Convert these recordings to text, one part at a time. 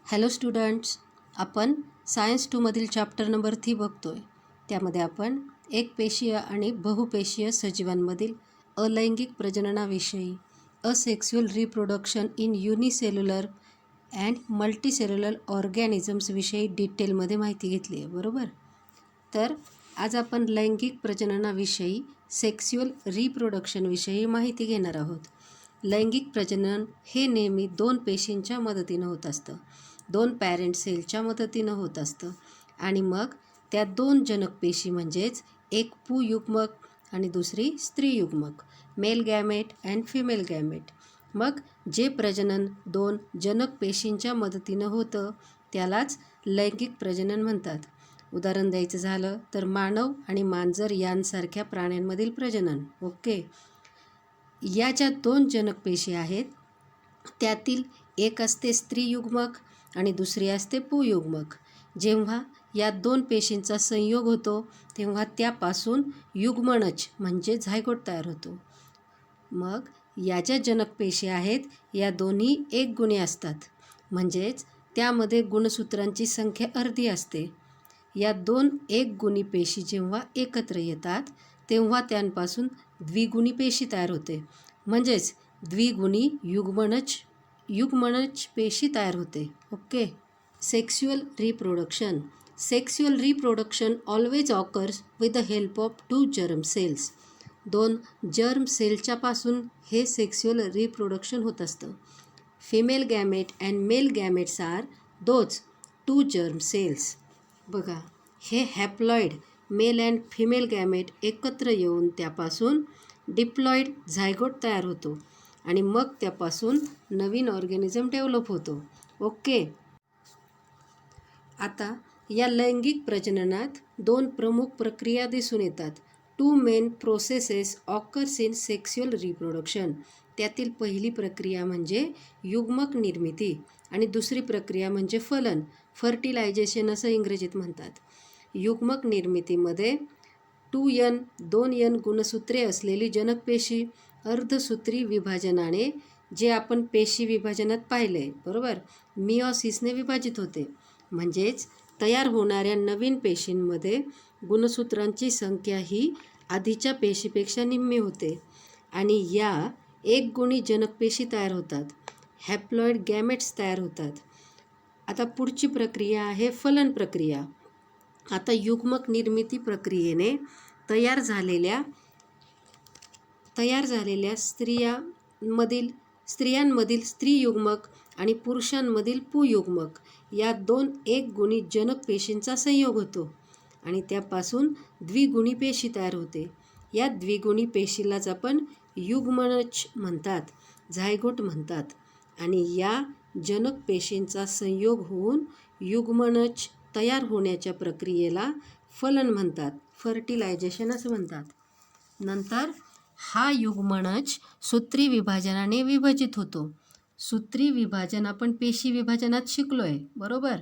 Hello students, आपण science 2मधील chapter number 3 बघतो आहे. त्यामध्ये आपण एकपेशीय आणि बहुपेशीय सजीवांमधील अलैंगिक प्रजननाविषयी asexual reproduction in unicellular and multicellular ऑर्गॅनिझम्सविषयी डिटेलमध्ये माहिती घेतली आहे, बरोबर. तर आज आपण लैंगिक प्रजननाविषयी सेक्स्युअल रिप्रोडक्शनविषयी माहिती घेणार आहोत. लैंगिक प्रजनन हे नेहमी दोन पेशींच्या मदतीनं होत असतं, दोन पॅरेंट सेलच्या मदतीनं होत असतं आणि मग त्या दोन जनक पेशी म्हणजेच एक पुयुग्मक आणि दुसरी स्त्रीयुग्मक, male gamete and female gamete. मग जे प्रजनन दोन जनक पेशींच्या मदतीनं होतं त्यालाच लैंगिक प्रजनन म्हणतात. उदाहरण द्यायचं झालं तर मानव आणि मांजर यांसारख्या प्राण्यांमधील प्रजनन. ओके, या ज्या दोन जनक पेशी आहेत त्यातील एक असते स्त्रीयुग्मक आणि दुसरी असते पुयुग्मक. जेव्हा या दोन पेशींचा संयोग होतो तेव्हा त्यापासून युग्मनज म्हणजे झायगोट तयार होतो. मग या ज्या जनक पेशी आहेत या दोन्ही एक गुणी असतात, म्हणजेच त्यामध्ये गुणसूत्रांची संख्या अर्धी असते. या दोन एक गुणी पेशी जेव्हा एकत्र येतात तेव्हा त्यांपासून द्विगुणी पेशी तयार होते, म्हणजेच द्विगुणी युग्मनज पेशी तयार होते. Okay. Sexual reproduction. Sexual reproduction always occurs with the help of two germ cells. दोन जर्म सेलच्यापासून हे सेक्स्युअल रिप्रोडक्शन होत असतं. Female gamete and male gametes are those two germ cells. बघा, हे haploid male and female gamete एकत्र येऊन त्यापासून डिप्लॉइड झायगोट तयार होतो आणि मग त्यापासून नवीन ऑर्गॅनिझम डेव्हलप होतो. ओके. आता या लैंगिक प्रजननात दोन प्रमुख प्रक्रिया दिसून येतात. Two main processes occurs in sexual reproduction. त्यातील पहिली प्रक्रिया म्हणजे युग्मक निर्मिती आणि दुसरी प्रक्रिया म्हणजे फलन, फर्टिलायझेशन असं इंग्रजीत म्हणतात. युग्मक निर्मितीमध्ये 2n गुणसूत्रे असलेली जनक पेशी अर्धसूत्री विभाजनाने, जे आपण पेशी विभाजनात पाहिले, बरोबर, मिओसिसने विभाजित होते. म्हणजेच तयार होणाऱ्या नवीन पेशींमध्ये गुणसूत्रांची संख्या ही आधीच्या पेशीपेक्षा निम्मी होते आणि या एक गुणी जनक पेशी तयार होतात, हॅप्लॉइड गॅमेट्स तयार होतात. आता पुढची प्रक्रिया आहे फलन प्रक्रिया. आता युग्मक निर्मिती प्रक्रियेने तयार झालेल्या स्त्रियांमधील स्त्रीयुग्मक आणि पुरुषांमधील पुयुग्मक या दोन एक गुणी जनक पेशींचा संयोग होतो आणि त्यापासून द्विगुणी पेशी तयार होते. या द्विगुणी पेशीलाच आपण युग्मनज म्हणतात, झायगोट म्हणतात आणि या जनक पेशींचा संयोग होऊन युग्मनज तयार होण्याच्या प्रक्रियेला फलन म्हणतात, फर्टिलायझेशन असं म्हणतात. नंतर हा युग्मनज सूत्री विभाजनाने विभाजित होतो. सूत्री विभाजन आपण पेशी विभाजनात शिकलो आहे, बरोबर.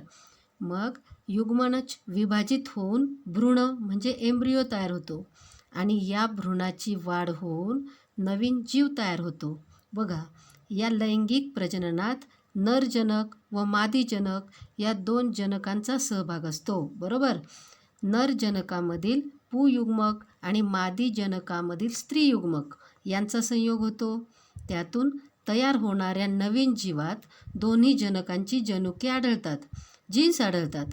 मग युग्मनज विभाजित होऊन भ्रूण म्हणजे एम्ब्रियो तयार होतो आणि या भ्रूणाची वाढ होऊन नवीन जीव तयार होतो. बघा, या लैंगिक प्रजननात नरजनक व मादीजनक या दोन जनकांचा सहभाग असतो, बरोबर. नरजनकामधील पुयुग्मक आणि मादीजनकामधील स्त्रीयुग्मक यांचा संयोग होतो. त्यातून तयार होणाऱ्या नवीन जीवात दोन्ही जनकांची जनुके आढळतात, जीन्स आढळतात.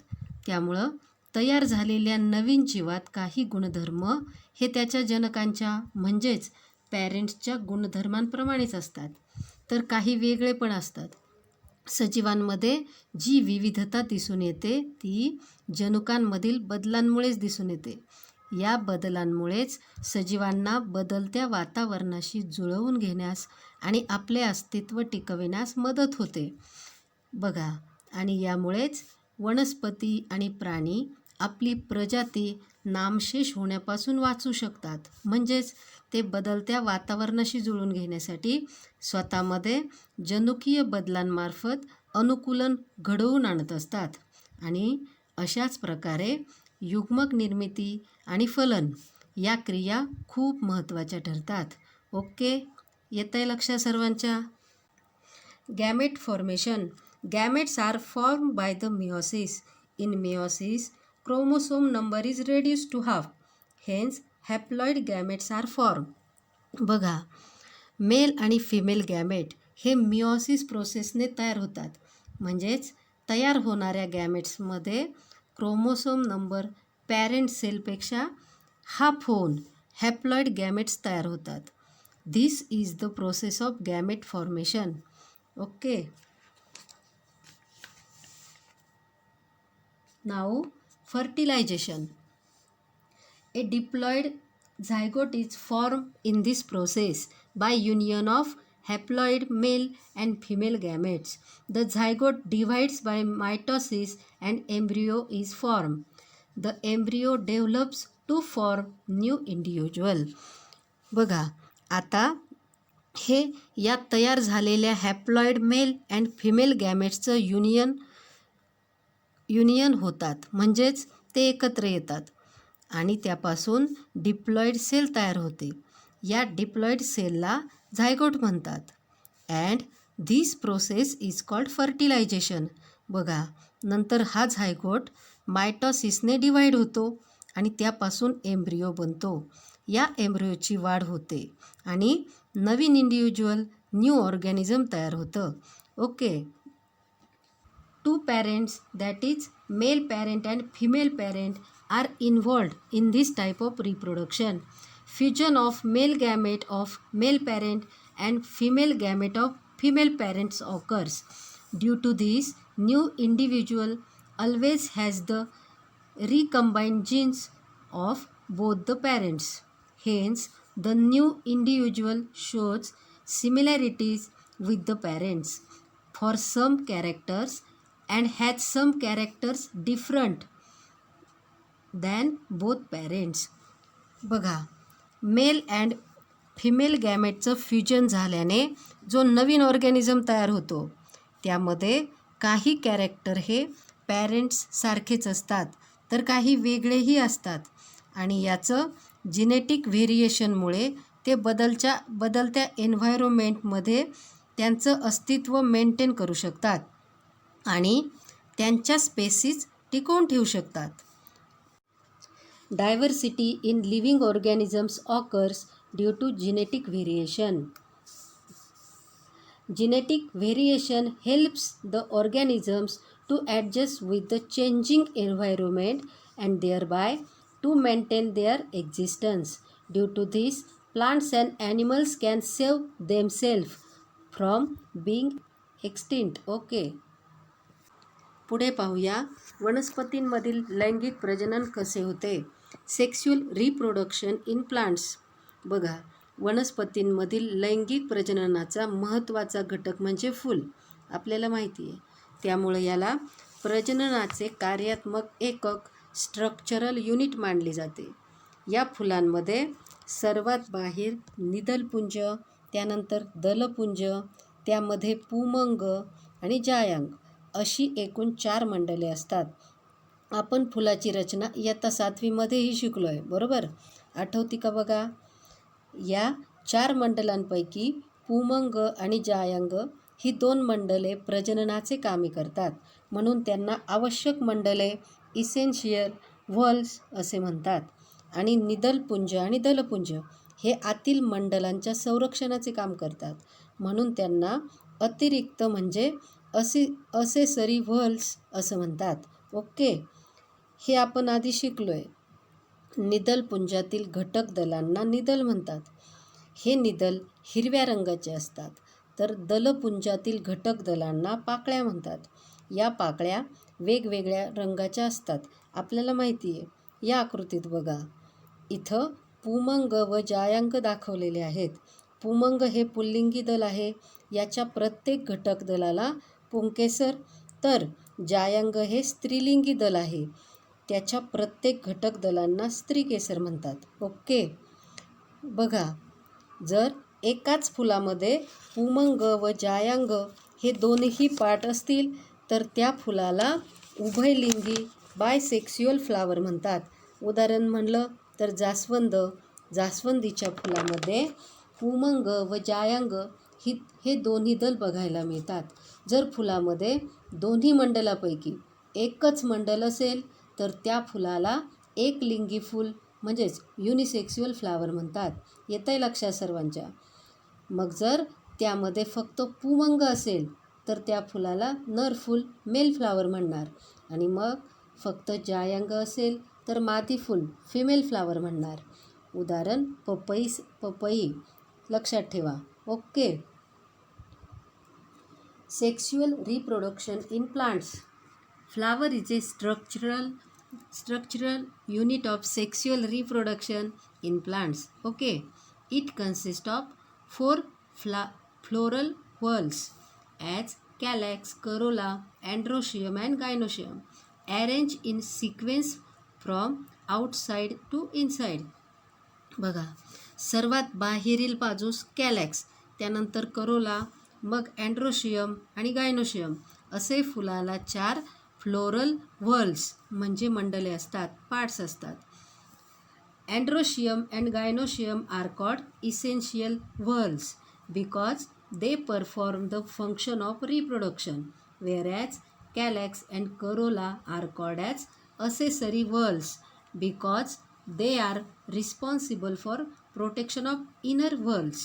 त्यामुळं तयार झालेल्या नवीन जीवात काही गुणधर्म हे त्याच्या जनकांच्या म्हणजेच पॅरेंट्सच्या गुणधर्मांप्रमाणेच असतात, तर काही वेगळे पण असतात. सजीवांमध्ये जी विविधता दिसून येते ती जनुकांमधील बदलांमुळेच दिसून येते. या बदलांमुळेच सजीवांना बदलत्या वातावरणाशी जुळवून घेण्यास आणि आपले अस्तित्व टिकविण्यास मदत होते. बघा, आणि यामुळेच वनस्पती आणि प्राणी आपली प्रजाती नामशेष होण्यापासून वाचू शकतात, म्हणजेच ते बदलत्या वातावरणाशी जुळून घेण्यासाठी स्वतःमध्ये जनुकीय बदलांमार्फत अनुकूलन घडवून आणत असतात. आणि अशाच प्रकारे युग्मक निर्मिती आणि फलन या क्रिया खूप महत्त्वाच्या ठरतात. ओके, येतंय लक्षात सर्वांच्या. Gamete formation. Gametes are formed by the meiosis. In meiosis, chromosome number is reduced to half. Hence, haploid gametes are formed. बघा, मेल आणि फिमेल गॅमेट हे मिओसिस प्रोसेसने तयार होतात. म्हणजेच तयार होणाऱ्या गॅमेट्समध्ये क्रोमोसोम नंबर पॅरेंट सेलपेक्षा हाफ होऊन हॅप्लॉइड गॅमेट्स तयार होतात. This is the process of gamete formation. Okay. Now fertilization. A diploid zygote is formed in this process by union of haploid male and female gametes. The zygote divides by mitosis and embryo is formed. The embryo develops to form new individual. बघा, आता हे या तयार झालेल्या haploid male and female गॅमेट्सचं union होतात. म्हणजेच ते एकत्र येतात आणि त्यापासून डिप्लॉइड सेल तयार होते. या डिप्लॉइड सेलला झायगोट म्हणतात. And this process is called fertilisation. बघा, नंतर हा झायगोट मायटॉसिसने डिवाईड होतो आणि त्यापासून एम्ब्रियो बनतो. या एम्ब्रियोची वाढ होते आणि नवीन इंडिव्हिज्युअल न्यू ऑर्गॅनिझम तयार होतं. Okay. Two parents, that is male parent and female parent, are involved in this type of reproduction. Fusion of male gamete of male parent and female gamete of female parents occurs. Due to this, new individual always has the recombined genes of both the parents. Hence, the new individual shows similarities with the parents for some characters and has some characters different than both parents. बघा, mail and female गॅमेटचं fusion झाल्याने जो नवीन organism तयार होतो त्यामध्ये काही character हे parents सारखेच असतात तर काही वेगळेही असतात आणि याचं जिनेटिक व्हेरिएशनमुळे ते बदलत्या एन्व्हायरोमेंटमध्ये त्यांचं अस्तित्व मेंटेन करू शकतात आणि त्यांच्या स्पेसीज टिकवून ठेवू शकतात. Diversity in living organisms occurs due to genetic variation. Genetic variation helps the organisms to adjust with the changing environment and thereby to maintain their existence. Due to this plants and animals can save themself from being extinct. Okay. पुढे पाहूया वनस्पतींमधील लैंगिक प्रजनन कसे होते. Sexual reproduction in plants. बघा, वनस्पतींमधील लैंगिक प्रजननाचा महत्त्वाचा घटक म्हणजे फूल. आपल्याला माहिती आहे, त्यामुळे याला प्रजननाचे कार्यात्मक एकक स्ट्रक्चरल युनिट मानले जाते. या फुलांमध्ये सर्वात बाहेर निदलपुंज, त्यानंतर दलपुंज, त्यामध्ये पुमंग आणि जायांग अशी एकूण 4 मंडले असतात. आपण फुलाची रचना इयत्ता 7वीमध्येही शिकलो आहे, बरोबर? आठवती का बघा? या 4 मंडलांपैकी पुमंग आणि जायांग ही 2 मंडले प्रजननाचे कामे करतात. म्हणून त्यांना आवश्यक मंडले इसेन्शियल व्हॉल्व्स असे म्हणतात. आणि निदलपुंज आणि दलपुंज हे आतील मंडलांच्या संरक्षणाचे काम करतात. म्हणून त्यांना अतिरिक्त म्हणजे असेसरी व्हॉल्व्स असं म्हणतात. ओके. हे आपण आधी शिकलो आहे. निदलपुंजातील घटक दलांना निदल म्हणतात. हे निदल हिरव्या रंगाचे असतात. तर दलपुंजातील घटक दलांना पाकळ्या म्हणतात. या पाकळ्या वेगवेगळ्या रंगाच्या असतात. आपल्याला माहिती आहे. या आकृतीत बघा, इथं पुमंग व जायांग दाखवलेले आहेत. पुमंग हे पुल्लिंगी दल आहे. याच्या प्रत्येक घटक दलाला पुंकेसर, तर जायांग हे स्त्रीलिंगी दल आहे. त्याच्या प्रत्येक घटक दलांना स्त्रीकेसर म्हणतात. ओके. बघा, जर एकाच फुलामध्ये पुमंग व जायांग हे दोन्ही पार्ट असतील तर त्या फुलाला उभयलिंगी बायसेक्स्युअल फ्लावर म्हणतात. उदाहरण म्हणलं तर जास्वंदीच्या फुलामध्ये पुमंग व जायांग हे दोन्ही दल बघायला मिळतात. जर फुलामध्ये दोन्ही मंडलापैकी एकच मंडल असेल तर त्या फुलाला एकलिंगी फूल म्हणजेच युनिसेक्स्युअल फ्लावर म्हणतात. येतंय लक्षात सर्वांच्या. मग जर त्यामध्ये फक्त पुमंग असेल तर त्या फुलाला नर फूल मेल फ्लावर म्हणणार. आणि मग फक्त जायंग असेल तर मादी फूल फिमेल फ्लावर म्हणणार. उदाहरण पपई. लक्षात ठेवा. Okay. Sexual reproduction in plants. Flower is a structural unit of sexual reproduction in plants. Okay, it consists of 4 floral whorls as calyx, corolla, androecium and gynoecium, arranged in sequence from outside to inside. बघा, सर्वात बाहेरील बाजूस कॅलॅक्स, त्यानंतर Corolla, मग androecium आणि gynoecium असे फुलाला 4 floral व्हर्ल्स म्हणजे मंडले असतात, पार्ट्स असतात. Androecium and gynoecium are called essential whorls because they perform the function of reproduction, whereas calyx and corolla are called as accessory whorls because they are responsible for protection of inner whorls.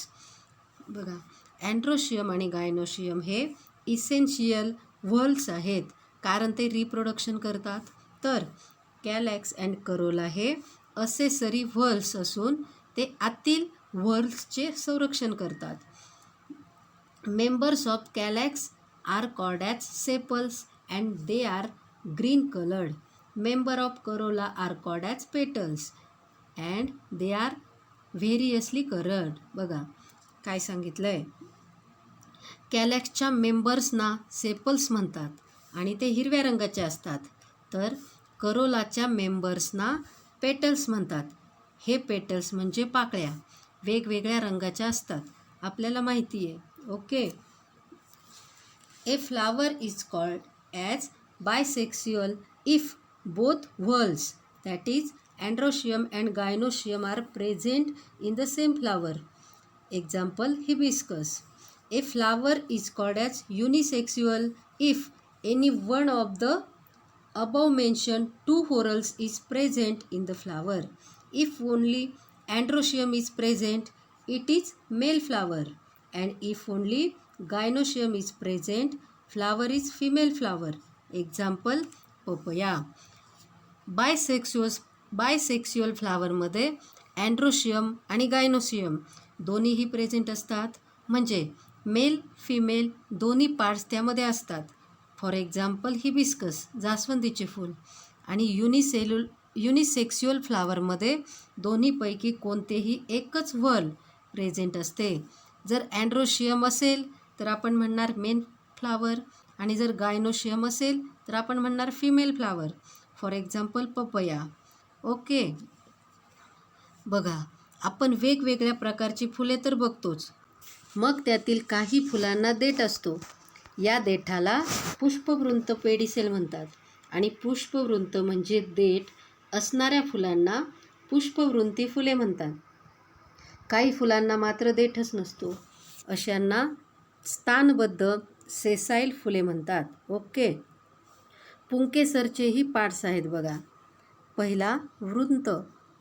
बघा, androecium आणि gynoecium हे essential whorls आहेत कारण ते reproduction करतात. तर calyx and corolla हे accessory whorls असून ते आतील व्हर्ल्सचे संरक्षण करतात. Members of calyx are called as sepals and they are green coloured. Member of corolla are called as petals and they are variously coloured. बघा काय सांगितलं आहे. कॅलॅक्सच्या मेंबर्सना सेपल्स म्हणतात आणि ते हिरव्या रंगाचे असतात. तर करोलाच्या मेंबर्सना पेटल्स म्हणतात. हे पेटल्स म्हणजे पाकळ्या वेगवेगळ्या रंगाच्या असतात, आपल्याला माहिती आहे. Okay. A flower is called as bisexual if both whorls that is androecium and gynoecium are present in the same flower. Example hibiscus. A flower is called as unisexual if any one of the above mentioned 2 whorls is present in the flower. If only androecium is present, it is male flower, and if only gynoecium is present, flower is female flower. Example papaya. Bisexual फ्लावरमध्ये androecium आणि gynoecium दोन्हीही present असतात, म्हणजे male female दोन्ही parts त्यामध्ये असतात. For example hibiscus जास्वंदीचे फूल. आणि युनिसेक्स्युअल फ्लावरमध्ये दोन्हीपैकी कोणतेही एकच व्हर्ल प्रेझेंट असते. जर अँड्रोशियम असेल तर आपण म्हणणार मेन फ्लावर आणि जर गायनोशियम असेल तर आपण म्हणणार female flower. For example papaya. Okay. बघा, आपण वेगवेगळ्या प्रकारची फुले तर बघतोच, मग त्यातील काही फुलांना देठ असतो. या देठाला पुष्पवृंत पेडिसेल म्हणतात आणि पुष्पवृंत म्हणजे देठ असणाऱ्या फुलांना पुष्पवृंती फुले म्हणतात. काही फुलांना मात्र देठच नसतो, अशांना स्थानबद्ध सेसाईल फुले म्हणतात. ओके. पुंकेसरचेही पार्ट्स आहेत बघा. पहिला वृंत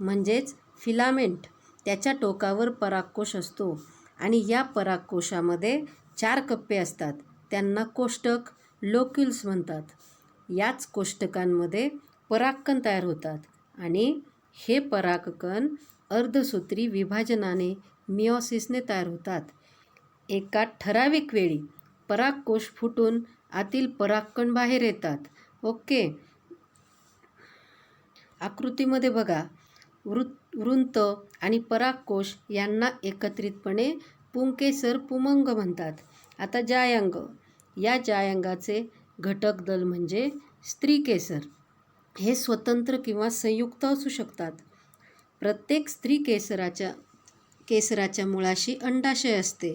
म्हणजेच फिलामेंट. त्याच्या टोकावर परागकोश असतो आणि या परागकोशामध्ये 4 कप्पे असतात, त्यांना कोष्टक लोक्युल्स म्हणतात. याच कोष्टकांमध्ये परागकण तयार होतात आणि हे परागकण अर्धसूत्री विभाजनाने मिओसिसने तयार होतात. एका ठराविक वेळी परागकोश फुटून आतील परागकण बाहेर येतात. ओके. आकृतीमध्ये बघा, वृंत आणि परागकोश यांना एकत्रितपणे पुंकेसर पुमंग म्हणतात. आता जायांग. या जायांगाचे घटक दल म्हणजे स्त्रीकेसर. हे स्वतंत्र किंवा संयुक्त असू शकतात. प्रत्येक स्त्री केसराच्या मुळाशी अंडाशय असते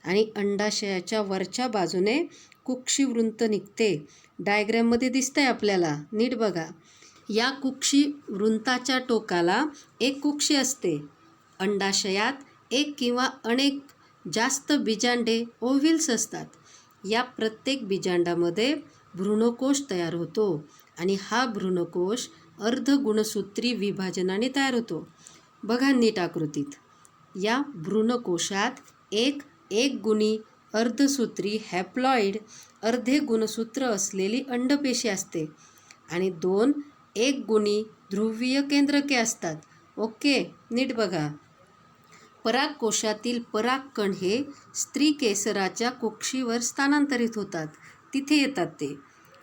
आणि अंडाशयाच्या वरच्या बाजूने कुक्षिवृंत निघते. डायग्रॅममध्ये दिसतंय आपल्याला, नीट बघा. या कुक्षिवृंताच्या टोकाला एक कुक्षी असते. अंडाशयात एक किंवा अनेक जास्त बीजांडे ओव्हिल्स असतात. या प्रत्येक बीजांडामध्ये भ्रूणकोश तयार होतो आणि हा भ्रूणकोश अर्धगुणसूत्री विभाजनाने तयार होतो. बघा नीट आकृतीत. या भ्रूणकोशात एक गुणी अर्धसूत्री हॅप्लॉइड अर्धे गुणसूत्र असलेली अंडपेशी असते आणि 2 एक गुणी ध्रुवीय केंद्रके असतात. ओके, नीट बघा. परागकोशातील परागकण हे स्त्री केसराच्या कुक्षीवर स्थानांतरित होतात. तिथे येतात ते,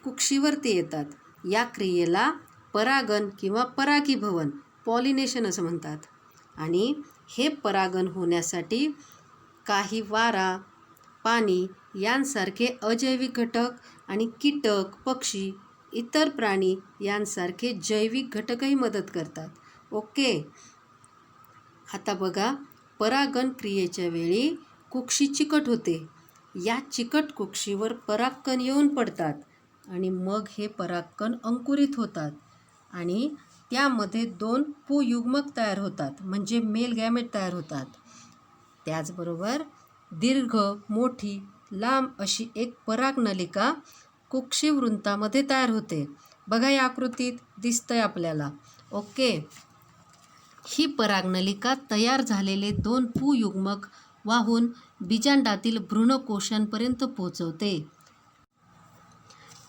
कुक्षीवर ते येतात. या क्रियेला परागन किंवा परागीभवन पॉलिनेशन असं म्हणतात. आणि हे परागन होण्यासाठी काही वारा, पाणी यांसारखे अजैविक घटक आणि कीटक, पक्षी, इतर प्राणी यांसारखे जैविक घटकही मदत करतात. ओके, आता बघा, परागन क्रियेच्या वेळी कुक्षी चिकट होते. या चिकट कुक्षीवर परागकण येऊन पडतात आणि मग हे परागकण अंकुरित होतात आणि त्यामध्ये 2 पुयुग्मक तयार होतात, म्हणजे मेल गॅमेट तयार होतात. त्याचबरोबर दीर्घ, मोठी, लांब अशी एक परागनलिका कुक्षीवृंतामध्ये तयार होते. बघा या आकृतीत दिसतंय आपल्याला. ओके, ही परागनलिका तयार झालेले 2 पुयुग्मक वाहून बीजांडातील भ्रूणकोशांपर्यंत पोहोचवते.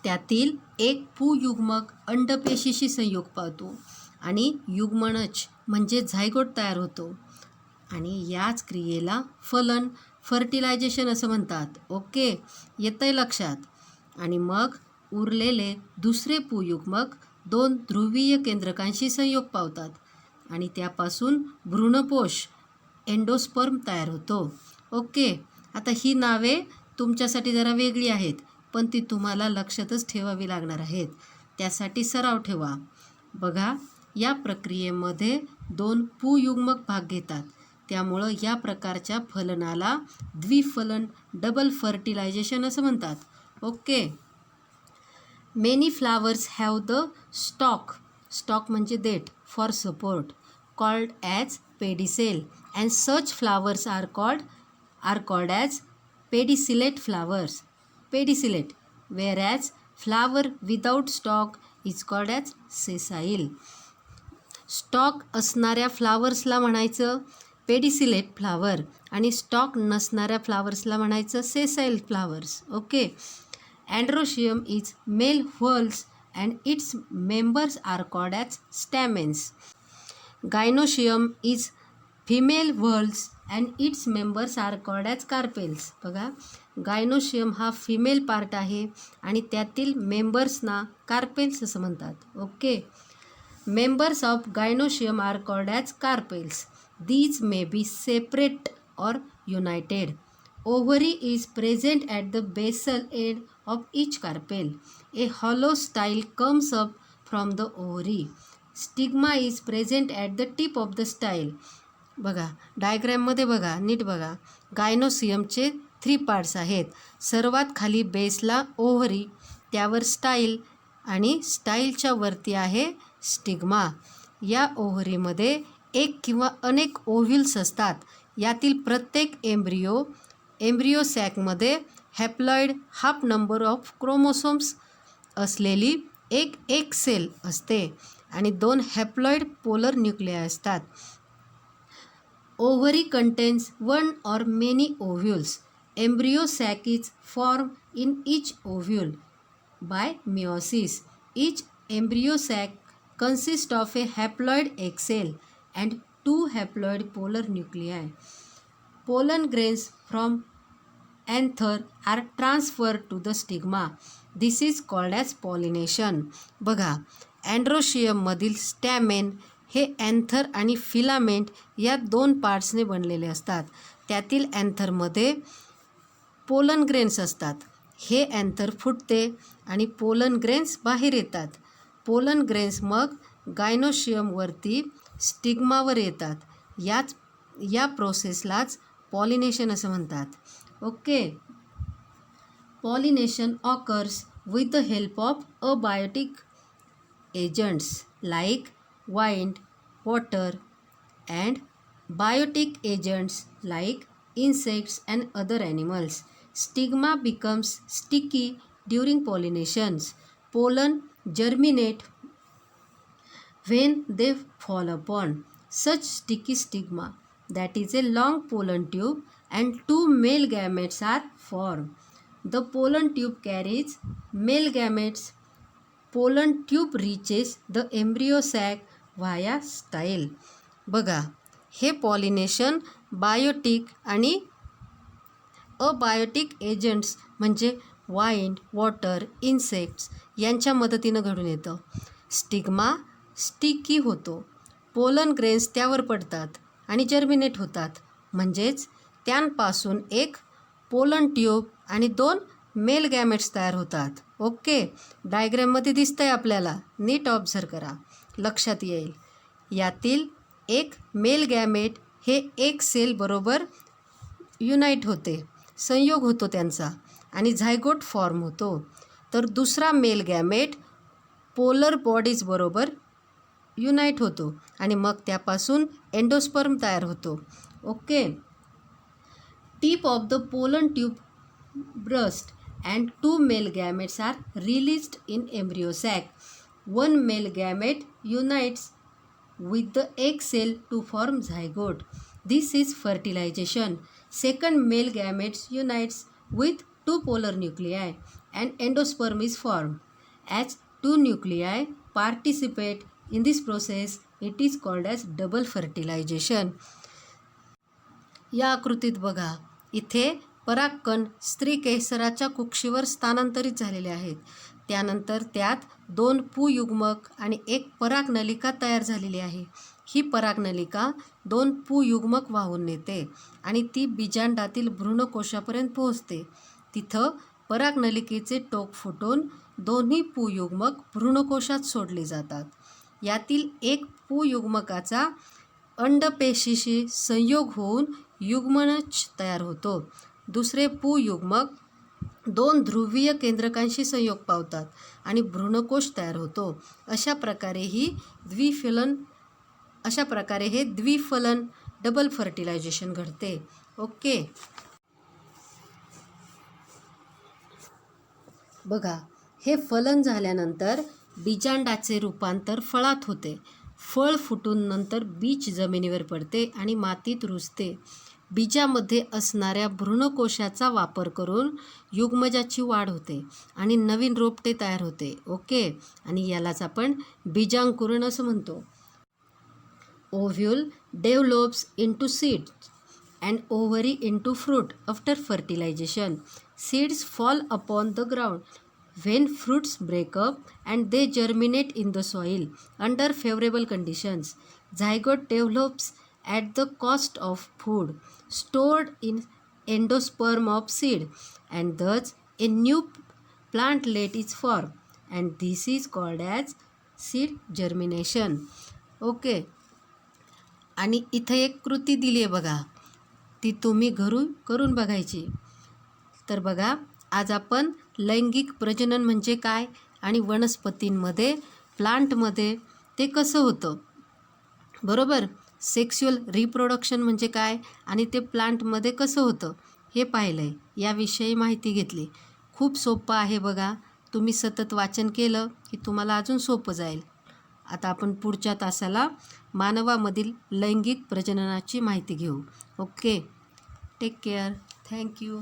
त्यातील एक पुयुग्मक अंडपेशीशी संयोग पावतो आणि युग्मनज म्हणजे झायगोट तयार होतो आणि याच क्रियेला फलन, फर्टिलायझेशन असं म्हणतात. ओके, येतंय लक्षात. आणि मग उरलेले दुसरे पुयुग्मक 2 ध्रुवीय केंद्रकांशी संयोग पावतात आणि त्यापासून भ्रूणपोष एंडोस्पर्म तयार होतो. ओके, आता ही नावे तुमच्यासाठी जरा वेगळी आहेत, पण ती तुम्हाला लक्षातच ठेवावी लागणार आहेत. त्यासाठी सराव ठेवा. बघा, या प्रक्रियेमध्ये 2 पुयुग्मक भाग घेतात. त्यामुळं या प्रकारच्या फलनाला द्विफलन, डबल फर्टिलायझेशन असं म्हणतात. Okay, many flowers have the stalk म्हणजे देठ for support called as pedicel and such flowers are called as pedicellate flowers. Pedicellate, whereas flower without stalk is called as sessile. Stalk असणाऱ्या फ्लावर्सला म्हणायचं pedicellate flower आणि stock नसणाऱ्या फ्लावर्सला म्हणायचं sessile flowers. Okay, androecium is male whorls and its members are called as stamens. Gynoecium is female whorls and its members are called as carpels. बघा, gynoecium हा female part आहे आणि त्यातील मेंबर्सना कार्पेल्स असं म्हणतात. Okay, members of gynoecium are called as carpels. These may be separate or united. Ovary is present at the basal end of each carpel. A hollow style comes up from the ovary. Stigma is present at the tip of the style. बघा डायग्रॅममध्ये बघा, नीट बघा. गायनोसियमचे 3 parts आहेत. सर्वात खाली बेसला ovary, त्यावर style आणि स्टाईलच्या वरती आहे स्टिग्मा. या ओव्हरीमध्ये एक किंवा अनेक ओव्ह्यूल्स असतात. यातील प्रत्येक एम्ब्रियो सॅकमध्ये haploid half number of chromosomes असलेली एक सेल असते आणि 2 हॅप्लॉइड पोलर न्यूक्लियाय असतात. Ovary contains 1 or many ovules. Embryo sac is formed in each ovule by meiosis. Each embryo sac consists of a haploid egg cell and 2 haploid polar nuclei. Pollen grains from anther are transferred to the stigma. This is called as pollination. बघा, अँड्रोशियममधील स्टॅमेन हे anther आणि filament या 2 पार्ट्सने बनलेले असतात. त्यातील अँथरमध्ये pollen grains असतात. हे anther फुटते आणि पोलन ग्रेन्स बाहेर येतात. पोलन ग्रेन्स मग गायनोशियमवरती स्टिग्मावर येतात. या प्रोसेसलाच पॉलिनेशन असं म्हणतात. Okay, pollination occurs with the help of abiotic agents like wind, water and biotic agents like insects and other animals. Stigma becomes sticky during pollinations. Pollen germinate when they fall upon such sticky stigma, that is a long pollen tube, and two male gametes are formed. The pollen tube carries male gametes. Pollen tube reaches the embryo sac via style. बघा, हे pollination Biotique आणि abiotic agents म्हणजे wind, water, insects यांच्या मदतीनं घडून येतं. Stigma sticky होतो. Pollen grains त्यावर पडतात आणि जर्मिनेट होतात. म्हणजेच त्यांपासून एक पोलन ट्यूब आणि 2 मेल गॅमेट्स तयार होतात. ओके, डायग्रॅममध्ये दिसतंय आपल्याला, नीट ऑब्झर्व करा, लक्षात येईल. यातील एक मेल गॅमेट हे एक सेल बरोबर युनाईट होते, संयोग होतो त्यांचा आणि झायगोट फॉर्म होतो. तर दुसरा मेल गॅमेट पोलर बॉडीज बरोबर युनाईट होतो आणि मग त्यापासून एंडोस्पर्म तयार होतो. Okay, tip of the pollen tube burst and 2 male gametes are released in embryo sac. One male gamete unites with the egg cell to form zygote. This is fertilization. Second male gamete unites with 2 polar nuclei and endosperm is formed. As 2 nuclei participate in this process, it is called as double fertilization. या आकृतीत बघा, इथे परागकण स्त्री केसराच्या कुक्षीवर स्थानांतरित झालेले आहेत. त्यानंतर त्यात 2 पुयुग्मक आणि 1 परागनलिका तयार झालेली आहे. ही परागनलिका 2 पुयुग्मक वाहून नेते आणि ती बीजांडातील भ्रूणकोशापर्यंत पोहोचते. तिथं परागनलिकेचे टोक फुटून दोन्ही पुयुग्मक भ्रूणकोशात सोडले जातात. यातील एक पुयुग्मकाचा अंडपेशीशी संयोग होऊन युग्मनज तयार होतो. दुसरे पुयुग्मक 2 ध्रुवीय केंद्रकांशी संयोग पावतात आणि भ्रूणकोश तयार होतो. अशा प्रकारे हे द्विफलन डबल फर्टिलायझेशन घडते. ओके, बघा, हे फलन झाल्यानंतर बीजांडाचे रूपांतर फळात होते. फळ फुटून नंतर बीज जमिनीवर पडते आणि मातीत रुजते. बीजामध्ये असणाऱ्या भ्रूणकोशाचा वापर करून युग्मजाची वाढ होते आणि नवीन रोपटे तयार होते. ओके, आणि यालाच आपण बीजांकुरण असं म्हणतो. Ovule develops into seeds and ovary into fruit after fertilization. Seeds fall upon the ground when fruits break up and they germinate in the soil under favorable conditions. Zygote develops at the cost of food stored in endosperm of seed, and thus a new plantlet is formed, and this is called as seed germination. Okay, आणि इथं एक कृती दिली आहे बघा, ती तुम्ही घरून करून बघायची. तर बघा, आज आपण लैंगिक प्रजनन म्हणजे काय आणि वनस्पतींमध्ये, प्लांटमध्ये ते कसं होतं, बरोबर, सेक्शुअल रिप्रोडक्शन म्हणजे काय आणि ते प्लांटमध्ये कसं होतं हे पाहिलं आहे. याविषयी माहिती घेतली. खूप सोपं आहे बघा. तुम्ही सतत वाचन केलं की तुम्हाला अजून सोपं जाईल. आता आपण पुढच्या तासाला मानवामधील लैंगिक प्रजननाची माहिती घेऊ. Okay, take care. थँक्यू.